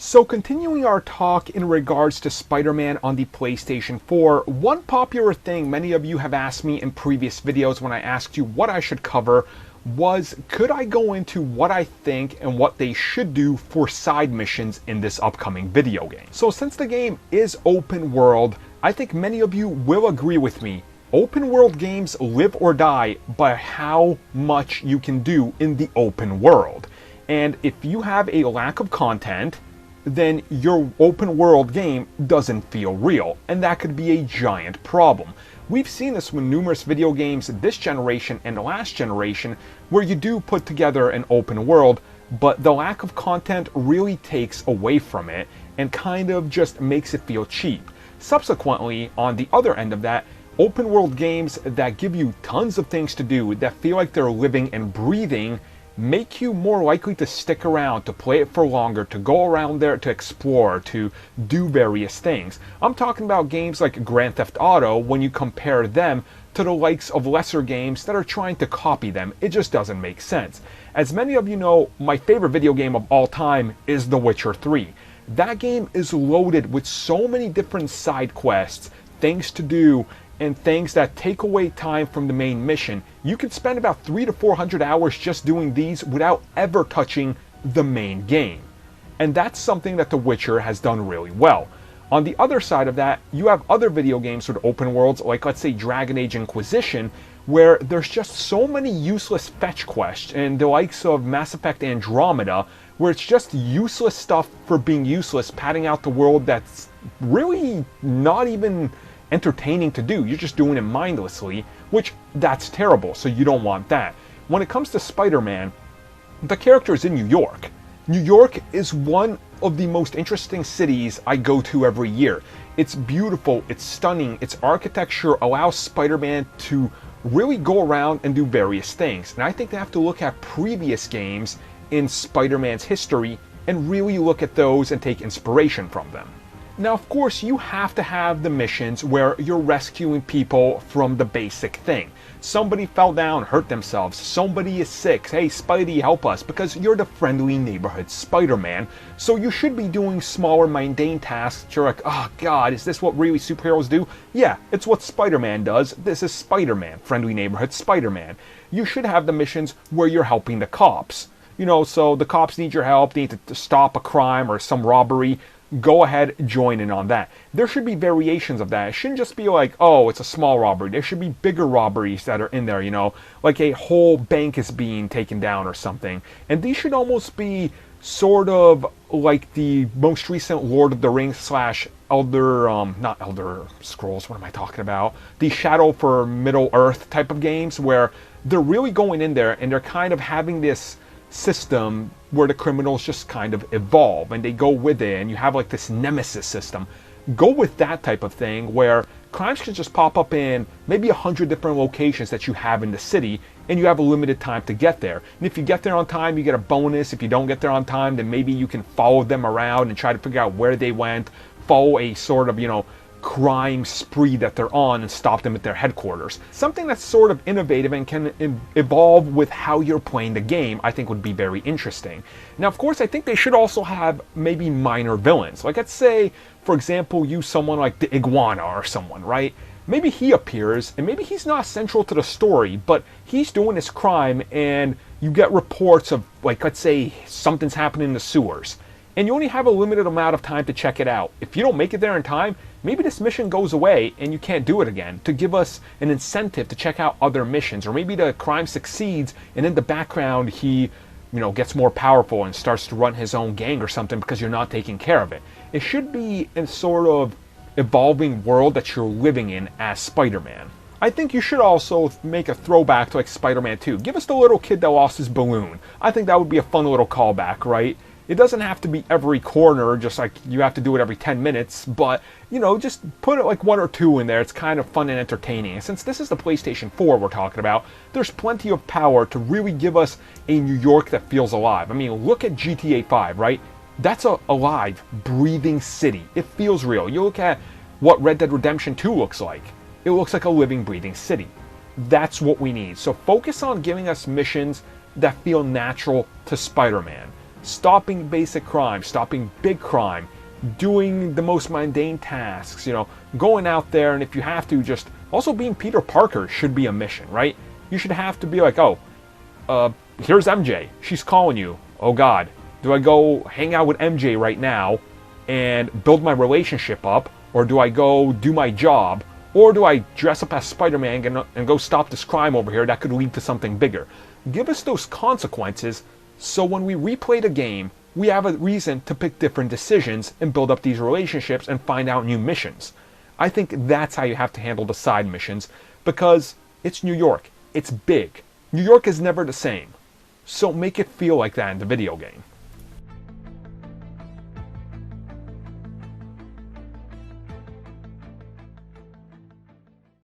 So continuing our talk in regards to Spider-Man on the PlayStation 4, one popular thing many of you have asked me in previous videos when I asked you what I should cover was, could I go into what I think and what they should do for side missions in this upcoming video game? So since the game is open world, I think many of you will agree with me. Open world games live or die by how much you can do in the open world. And if you have a lack of content, then your open world game doesn't feel real, and that could be a giant problem. We've seen this with numerous video games this generation and the last generation where you do put together an open world, but the lack of content really takes away from it and kind of just makes it feel cheap. Subsequently, on the other end of that, open world games that give you tons of things to do, that feel like they're living and breathing, make you more likely to stick around, to play it for longer, to go around there, to explore, to do various things. I'm talking about games like Grand Theft Auto when you compare them to the likes of lesser games that are trying to copy them. It just doesn't make sense. As many of you know, my favorite video game of all time is The Witcher 3. That game is loaded with so many different side quests, things to do, and things that take away time from the main mission. You can spend about 300 to 400 hours just doing these without ever touching the main game. And that's something that The Witcher has done really well. On the other side of that, you have other video games with open worlds, like let's say Dragon Age Inquisition, where there's just so many useless fetch quests, and the likes of Mass Effect Andromeda, where it's just useless stuff for being useless, padding out the world that's really not even entertaining to do. You're just doing it mindlessly, which that's terrible, so you don't want that. When it comes to Spider-Man, the character is in New York. New York is one of the most interesting cities I go to every year. It's beautiful, it's stunning, its architecture allows Spider-Man to really go around and do various things. And I think they have to look at previous games in Spider-Man's history and really look at those and take inspiration from them. Now, of course, you have to have the missions where you're rescuing people from the basic thing. Somebody fell down, hurt themselves. Somebody is sick. Hey, Spidey, help us, because you're the friendly neighborhood Spider-Man. So you should be doing smaller, mundane tasks. You're like, oh God, is this what really superheroes do? Yeah, it's what Spider-Man does. This is Spider-Man, friendly neighborhood Spider-Man. You should have the missions where you're helping the cops. You know, so the cops need your help, they need to stop a crime or some robbery. Go ahead, join in on that. There should be variations of that. It shouldn't just be like, oh, it's a small robbery. There should be bigger robberies that are in there, you know, like a whole bank is being taken down or something. And these should almost be sort of like the most recent Lord of the Rings slash not Elder Scrolls, what am I talking about? The Shadow for Middle Earth type of games where they're really going in there and they're kind of having this system where the criminals just kind of evolve and they go with it, and you have like this nemesis system. Go with that type of thing where crimes can just pop up in maybe 100 different locations that you have in the city, and you have a limited time to get there. And if you get there on time, you get a bonus. If you don't get there on time, then maybe you can follow them around and try to figure out where they went, follow a sort of, you know, crime spree that they're on and stop them at their headquarters. Something that's sort of innovative and can evolve with how you're playing the game, I think would be very interesting. Now, of course, I think they should also have maybe minor villains. Like, let's say, for example, use someone like the Iguana or someone, right? Maybe he appears, and maybe he's not central to the story, but he's doing this crime, and you get reports of, like, let's say something's happening in the sewers. And you only have a limited amount of time to check it out. If you don't make it there in time, maybe this mission goes away and you can't do it again, to give us an incentive to check out other missions. Or maybe the crime succeeds and in the background he, you know, gets more powerful and starts to run his own gang or something because you're not taking care of it. It should be a sort of evolving world that you're living in as Spider-Man. I think you should also make a throwback to like Spider-Man 2. Give us the little kid that lost his balloon. I think that would be a fun little callback, right? It doesn't have to be every corner, just like you have to do it every 10 minutes, but, you know, just put it like 1 or 2 in there. It's kind of fun and entertaining. And since this is the PlayStation 4 we're talking about, there's plenty of power to really give us a New York that feels alive. I mean, look at GTA 5, right? That's a alive, breathing city. It feels real. You look at what Red Dead Redemption 2 looks like. It looks like a living, breathing city. That's what we need. So focus on giving us missions that feel natural to Spider-Man. stopping basic crime, stopping big crime, doing the most mundane tasks, going out there, and if you have to, just also being Peter Parker should be a mission, right? You should have to be like, oh, here's MJ. She's calling you. Oh God, do I go hang out with MJ right now and build my relationship up, or do I go do my job, or do I dress up as Spider-Man and go stop this crime over here that could lead to something bigger? Give us those consequences so when we replay the game, we have a reason to pick different decisions and build up these relationships and find out new missions. I think that's how you have to handle the side missions, because it's New York. It's big. New York is never the same. So make it feel like that in the video game.